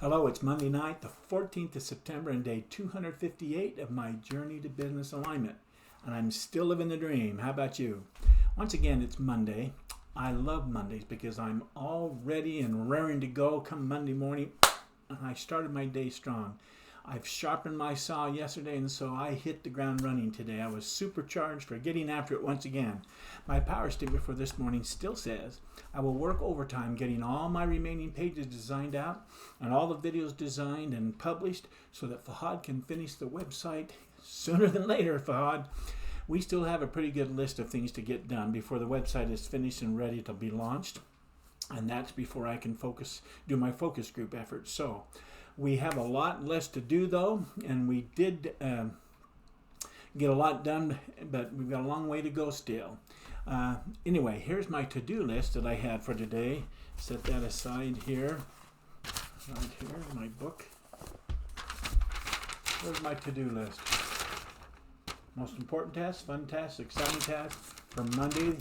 Hello, it's Monday night, the 14th of September, and day 258 of my journey to business alignment. And I'm still living the dream. How about you? Once again, it's Monday. I love Mondays because I'm all ready and raring to go come Monday morning. And I started my day strong. I've sharpened my saw yesterday, and so I hit the ground running today. I was supercharged for getting after it once again. My power statement for this morning still says, I will work overtime getting all my remaining pages designed out and all the videos designed and published so that Fahad can finish the website sooner than later, Fahad. We still have a pretty good list of things to get done before the website is finished and ready to be launched. And that's before I can do my focus group efforts. So we have a lot less to do, though, and we did get a lot done, but we've got a long way to go still. Anyway, here's my to-do list that I had for today. Set that aside here. Right here, my book. Where's my to-do list? Most important tasks, fun tasks, exciting tasks for Monday.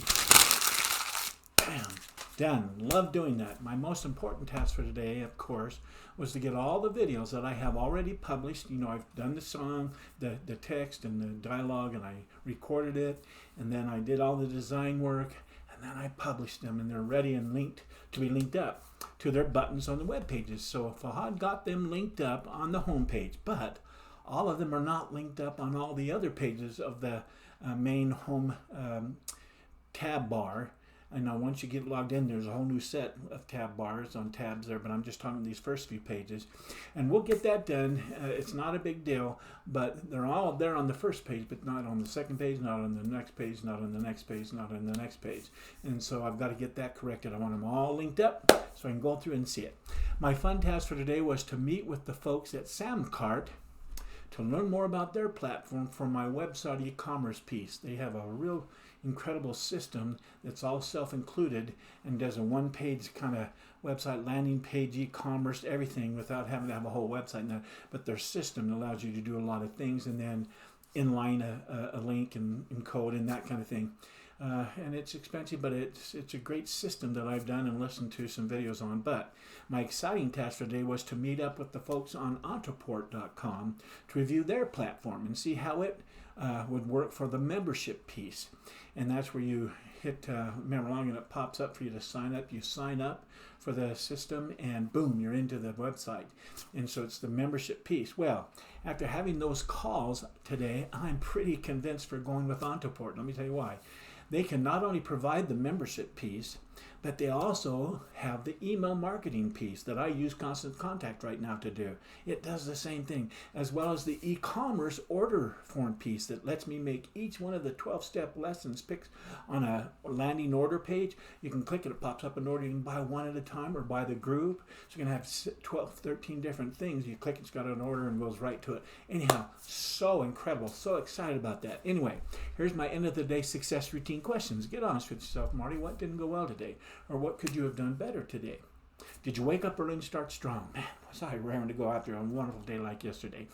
Bam. Done. Love doing that. My most important task for today, of course, was to get all the videos that I have already published. You know, I've done the song, the text, and the dialogue, and I recorded it, and then I did all the design work, and then I published them, and they're ready and linked to be linked up to their buttons on the web pages. So Fahad got them linked up on the home page, but all of them are not linked up on all the other pages of the main home tab bar. I know once you get logged in, there's a whole new set of tab bars on tabs there, but I'm just talking these first few pages. And we'll get that done. It's not a big deal, but they're all there on the first page, but not on the second page, not on the next page, not on the next page, not on the next page. And so I've got to get that corrected. I want them all linked up so I can go through and see it. My fun task for today was to meet with the folks at Samcart to learn more about their platform for my website e-commerce piece. They have a real incredible system that's all self-included and does a one-page kind of website, landing page, e-commerce, everything without having to have a whole website now. But their system allows you to do a lot of things and then inline a link and code and that kind of thing. And it's expensive, but it's a great system that I've done and listened to some videos on. But my exciting task for today was to meet up with the folks on Ontraport.com to review their platform and see how it would work for the membership piece. And that's where you hit member login and it pops up for you to sign up. You sign up for the system and boom, you're into the website. And so it's the membership piece. Well, after having those calls today, I'm pretty convinced for going with Ontraport. Let me tell you why. They can not only provide the membership piece, but they also have the email marketing piece that I use Constant Contact right now to do. It does the same thing, as well as the e-commerce order form piece that lets me make each one of the 12-step lessons picks on a landing order page. You can click it, it pops up an order. You can buy one at a time or buy the group. So you're going to have 12, 13 different things. You click, it's got an order and goes right to it. Anyhow, so incredible, so excited about that. Anyway, here's my end of the day success routine questions. Get honest with yourself, Marty. What didn't go well today? Or what could you have done better today? Did you wake up early and start strong? Man, was I raring to go out there on a wonderful day like yesterday?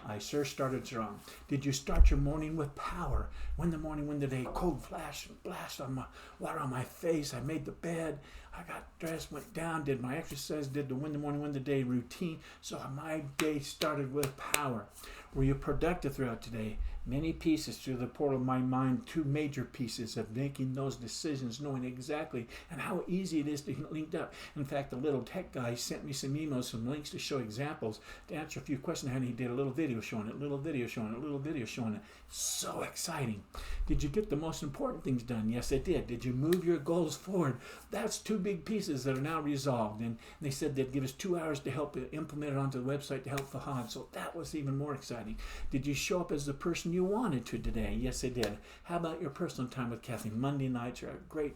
I sure started strong. Did you start your morning with power? When the day, cold flash and blast on my water on my face. I made the bed. I got dressed, went down, did my exercise, did the win the day routine. So my day started with power. Were you productive throughout today? Many pieces through the portal of my mind, 2 major pieces of making those decisions, knowing exactly and how easy it is to get linked up. In fact, the little tech guy sent me some emails, some links to show examples, to answer a few questions, and he did a little video showing it, little video showing it. So exciting. Did you get the most important things done? Yes, I did. Did you move your goals forward? That's 2 big pieces that are now resolved. And they said they'd give us 2 hours to help implement it onto the website to help Fahad. So that was even more exciting. Did you show up as the person you wanted to today? Yes, I did. How about your personal time with Kathy? Monday nights are a great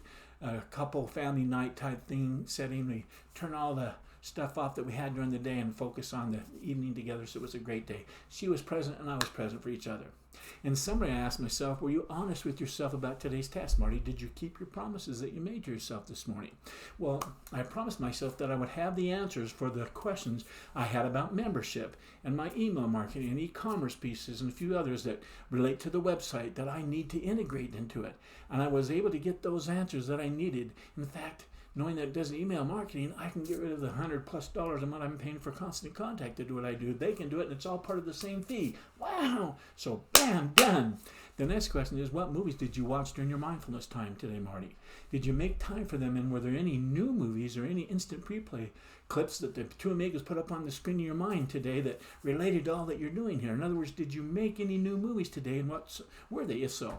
couple family night type thing setting. We turn all the stuff off that we had during the day and focus on the evening together. So it was a great day. She was present and I was present for each other. In summary, I asked myself, were you honest with yourself about today's task, Marty? Did you keep your promises that you made to yourself this morning? Well, I promised myself that I would have the answers for the questions I had about membership and my email marketing and e-commerce pieces and a few others that relate to the website that I need to integrate into it. And I was able to get those answers that I needed. In fact, knowing that it does email marketing, I can get rid of the $100+ a month I'm paying for Constant Contact to do what I do. They can do it, and it's all part of the same fee. Wow! So, bam, done. The next question is, what movies did you watch during your mindfulness time today, Marty? Did you make time for them, and were there any new movies or any instant replay clips that the Two Amigas put up on the screen of your mind today that related to all that you're doing here? In other words, did you make any new movies today, and what were they, if so?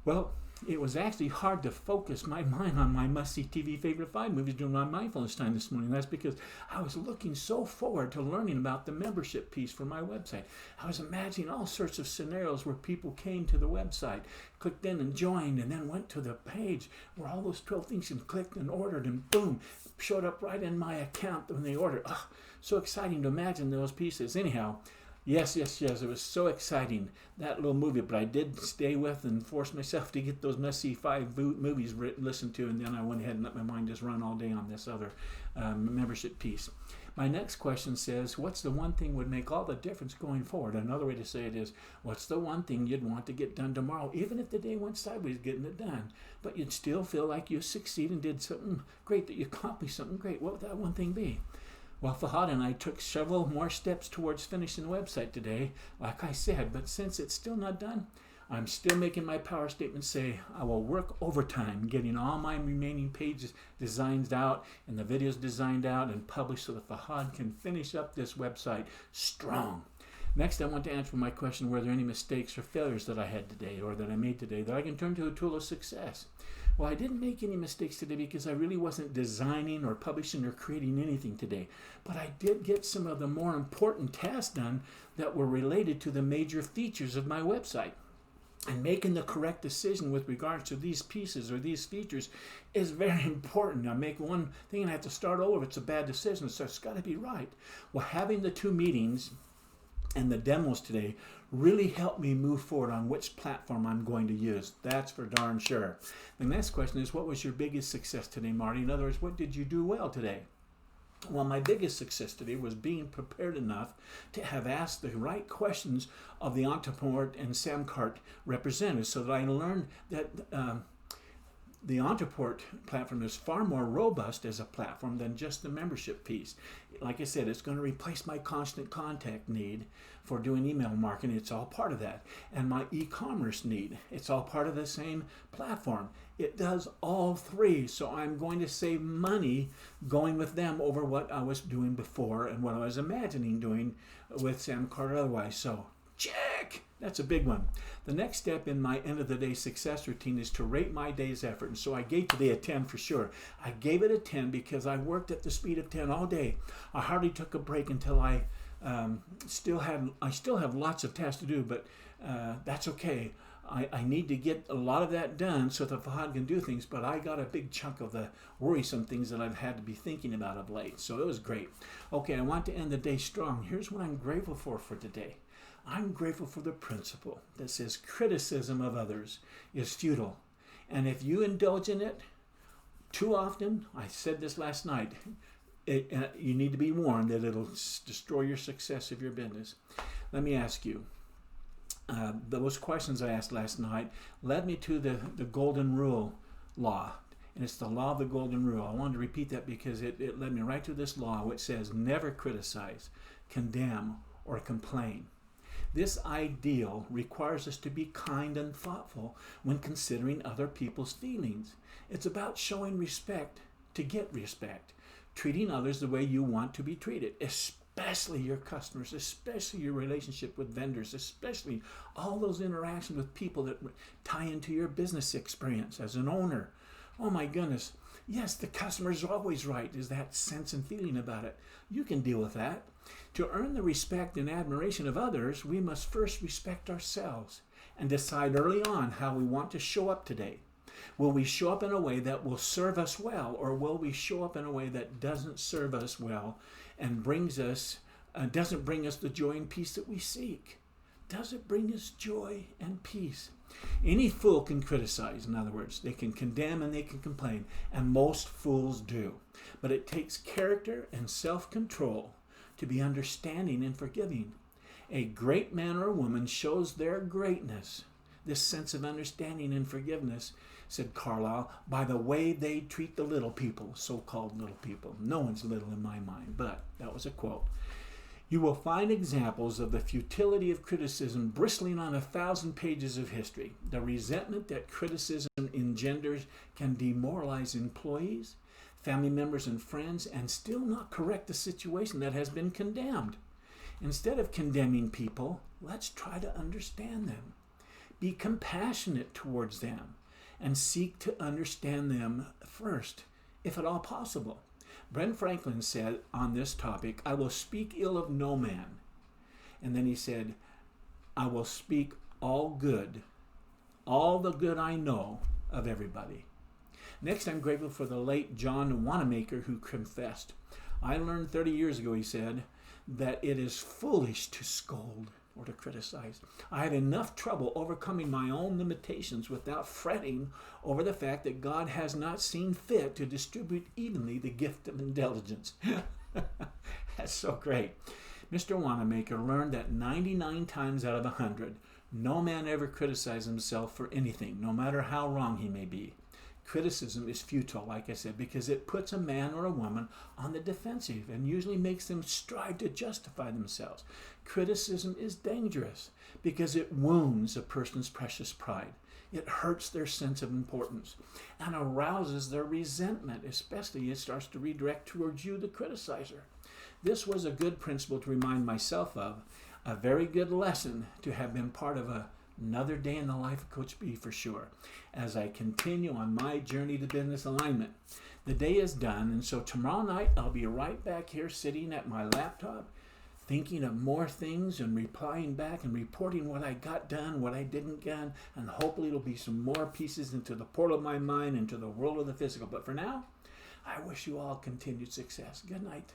Well, it was actually hard to focus my mind on my must-see TV favorite 5 movies during my mindfulness time this morning. That's because I was looking so forward to learning about the membership piece for my website. I was imagining all sorts of scenarios where people came to the website, clicked in and joined, and then went to the page where all those 12 things and clicked and ordered, and boom, showed up right in my account when they ordered. Oh, so exciting to imagine those pieces. Anyhow, Yes. It was so exciting, that little movie. But I did stay with and force myself to get those must-see 5 movies listened to, and then I went ahead and let my mind just run all day on this other membership piece. My next question says, what's the one thing would make all the difference going forward? Another way to say it is, what's the one thing you'd want to get done tomorrow, even if the day went sideways getting it done, but you'd still feel like you succeeded and did something great, that you accomplished something great? What would that one thing be? Well, Fahad and I took several more steps towards finishing the website today, like I said, but since it's still not done, I'm still making my power statement say I will work overtime getting all my remaining pages designed out and the videos designed out and published so that Fahad can finish up this website strong. Next, I want to answer my question, were there any mistakes or failures that I had today or that I made today that I can turn to a tool of success? Well, I didn't make any mistakes today because I really wasn't designing or publishing or creating anything today. But I did get some of the more important tasks done that were related to the major features of my website. And making the correct decision with regards to these pieces or these features is very important. I make one thing and I have to start over. It's a bad decision, so it's got to be right. Well, having the 2 meetings and the demos today really helped me move forward on which platform I'm going to use. That's for darn sure. The next question is, what was your biggest success today, Marty? In other words, what did you do well today? Well, my biggest success today was being prepared enough to have asked the right questions of the Ontoport and Samcart representatives so that I learned that the Ontoport platform is far more robust as a platform than just the membership piece. Like I said, it's going to replace my Constant Contact need for doing email marketing. It's all part of that. And my e-commerce need. It's all part of the same platform. It does all 3. So I'm going to save money going with them over what I was doing before and what I was imagining doing with Samcart otherwise. So check! That's a big one. The next step in my end of the day success routine is to rate my day's effort. And so I gave today a 10 for sure. I gave it a 10 because I worked at the speed of 10 all day. I hardly took a break until I still have lots of tasks to do, but that's okay. I need to get a lot of that done so that Fahad can do things, but I got a big chunk of the worrisome things that I've had to be thinking about of late. So it was great. Okay, I want to end the day strong. Here's what I'm grateful for today. I'm grateful for the principle that says criticism of others is futile. And if you indulge in it too often, I said this last night, you need to be warned that it'll destroy your success of your business. Let me ask you, those questions I asked last night led me to the Golden Rule law. And it's the law of the Golden Rule. I wanted to repeat that because it led me right to this law, which says never criticize, condemn, or complain. This ideal requires us to be kind and thoughtful when considering other people's feelings. It's about showing respect to get respect, treating others the way you want to be treated, especially your customers, especially your relationship with vendors, especially all those interactions with people that tie into your business experience as an owner. Oh my goodness. Yes, the customer's always right, is that sense and feeling about it. You can deal with that. To earn the respect and admiration of others, we must first respect ourselves and decide early on how we want to show up today. Will we show up in a way that will serve us well, or will we show up in a way that doesn't serve us well and doesn't bring us the joy and peace that we seek? Does it bring us joy and peace? Any fool can criticize, in other words. They can condemn and they can complain, and most fools do. But it takes character and self-control to be understanding and forgiving. A great man or woman shows their greatness, this sense of understanding and forgiveness, said Carlyle, by the way they treat the little people, so-called little people. No one's little in my mind, but that was a quote. You will find examples of the futility of criticism bristling on 1,000 pages of history. The resentment that criticism engenders can demoralize employees, family members, and friends, and still not correct the situation that has been condemned. Instead of condemning people, let's try to understand them. Be compassionate towards them and seek to understand them first, if at all possible. Ben Franklin said on this topic, I will speak ill of no man. And then he said, I will speak all the good I know of everybody. Next, I'm grateful for the late John Wanamaker, who confessed. I learned 30 years ago, he said, that it is foolish to scold or to criticize. I had enough trouble overcoming my own limitations without fretting over the fact that God has not seen fit to distribute evenly the gift of intelligence. That's so great. Mr. Wanamaker learned that 99 times out of 100, no man ever criticizes himself for anything, no matter how wrong he may be. Criticism is futile, like I said, because it puts a man or a woman on the defensive and usually makes them strive to justify themselves. Criticism is dangerous because it wounds a person's precious pride. It hurts their sense of importance and arouses their resentment, especially it starts to redirect towards you, the criticizer. This was a good principle to remind myself of, a very good lesson to have been part of another day in the life of Coach B for sure, as I continue on my journey to business alignment. The day is done, and so tomorrow night I'll be right back here sitting at my laptop, thinking of more things and replying back and reporting what I got done, what I didn't get, and hopefully it'll be some more pieces into the portal of my mind, into the world of the physical. But for now, I wish you all continued success. Good night.